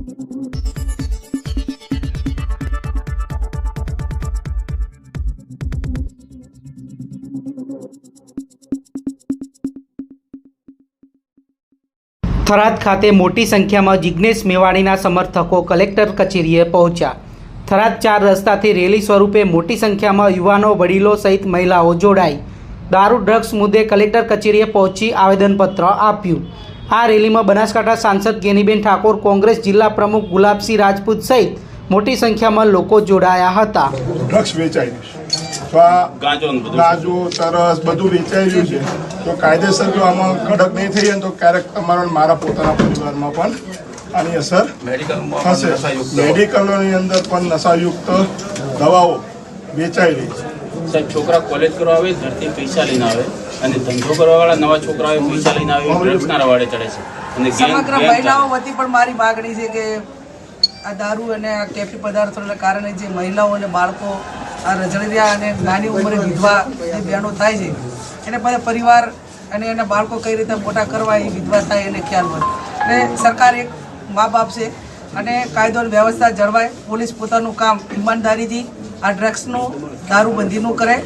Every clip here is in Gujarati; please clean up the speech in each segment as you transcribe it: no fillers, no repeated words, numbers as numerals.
થરાદ ખાતે મોટી સંખ્યામાં જિજ્ઞેશ મેવાણીના સમર્થકો કલેક્ટર કચેરીએ પહોંચ્યા। થરાદ 4 રસ્તાથી રેલી સ્વરૂપે મોટી સંખ્યામાં યુવાનો, વડીલો સહિત મહિલાઓ જોડાઈ દારૂ ડ્રગ્સ મુદ્દે કલેક્ટર કચેરીએ પહોંચી આવેદનપત્ર આપ્યું। આ રેલીમાં બનાસકાંઠા સાંસદ ગેનીબેન ઠાકોર, કોંગ્રેસ જિલ્લા પ્રમુખ ગુલાબસિંહ રાજપૂત સહિત મોટી સંખ્યામાં લોકો જોડાયા હતા। ડ્રગ્સ વેચાઈ ગાંજો, તરસ બધું વેચાઈ રહ્યું છે, તો કાયદેસર જો આમાં કડક નહીં થઈ તો ક્યારેક તમારા મારા પોતાના પરિવારમાં પણ આની અસર થશે। મેડિકલોની અંદર પણ નશાયુક્ત દવાઓ વેચાઈ રહી છે। સાહેબ, છોકરા કોલેજ કરવા આવે, ઘરથી પૈસા લઈને આવે અને ધંધો કરવાવાળા નવા છોકરાઓ પૈસા લઈને આવે, ડ્રગ્સના રવાડે ચડે છે અને સમગ્ર મહિલાઓ વતી પણ મારી માગણી છે કે આ દારૂ અને આ કેફી પદાર્થોના કારણે જે મહિલાઓ અને બાળકો આ રજળિયા અને નાની ઉંમરે વિધવા જે બહેનો થાય છે, એને બધા પરિવાર અને એના બાળકો કઈ રીતે મોટા કરવા એ વિધવા થાય એને ખ્યાલ હોય અને સરકાર એક મા બાપ છે અને કાયદો અને વ્યવસ્થા જળવાય, પોલીસ પોતાનું કામ ઈમાનદારીથી આ ડ્રગ્સનું દારૂબંધીનું કરે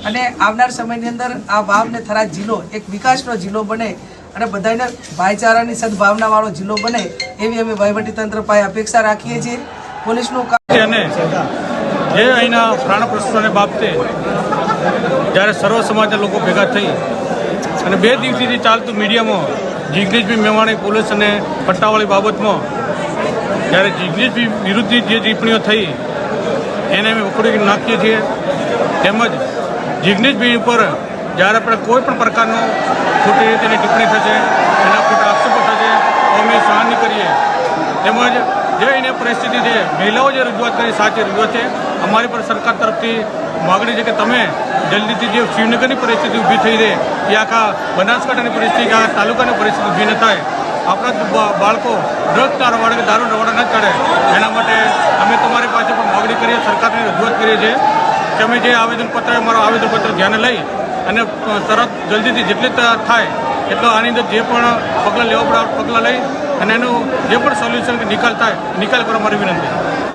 અને આવનાર સમયની અંદર આ વાવ ને થરાદ જિલ્લો એક વિકાસનો જિલ્લો બને અને બધાને ભાઈચારાની સદભાવનાવાળો જિલ્લો બને એવી અમે વહીવટીતંત્ર પાસે અપેક્ષા રાખીએ છીએ। પોલીસનું કામ જે અહીંના પ્રાણ પ્રશ્નોને બાબતે જ્યારે સર્વ સમાજના લોકો ભેગા થઈ અને 2 દિવસથી ચાલતું મીડિયામાં જિજ્ઞેશભાઈ મેવાણી પોલીસ અને પટ્ટાવાળી બાબતમાં જ્યારે જિજ્ઞેશભાઈ વિરુદ્ધની જે ટિપ્પણીઓ થઈ એને અમે વખોડી નાખીએ છીએ। તેમજ જિજ્ઞેશભાઈ ઉપર જ્યારે આપણે કોઈ પણ પ્રકારનો ખોટી રીતેની ટિપ્પણી થશે, એના ખોટા આક્ષેપો થશે તો અમે સહન નહીં કરીએ। તેમજ જે એને પરિસ્થિતિ છે, મહિલાઓ જે રજૂઆત કરી સાચી રજૂઆત છે, અમારી પર સરકાર તરફથી માગણી છે કે તમે જલ્દીથી જે શિવનગરની પરિસ્થિતિ ઊભી થઈ છે એ આખા બનાસકાંઠાની પરિસ્થિતિ, આ તાલુકાની પરિસ્થિતિ ઊભી ન થાય, આપણા બાળકો ડ્રગ્સના રવાડે કે દારૂ રવાડે ન ચડે, એના માટે અમે તમારી પાસે પણ માગણી કરીએ, સરકારને રજૂઆત કરીએ છીએ કે અમે જે આવેદનપત્ર, અમારું આવેદનપત્ર ધ્યાને લઈ અને તરત જલ્દીથી જેટલી થાય એટલો આની અંદર જે પણ પગલાં લેવા પડે પગલાં લઈ અને એનું જે પણ સોલ્યુશન કે નિકાલ થાય, નિકાલ કરવા મારી વિનંતી।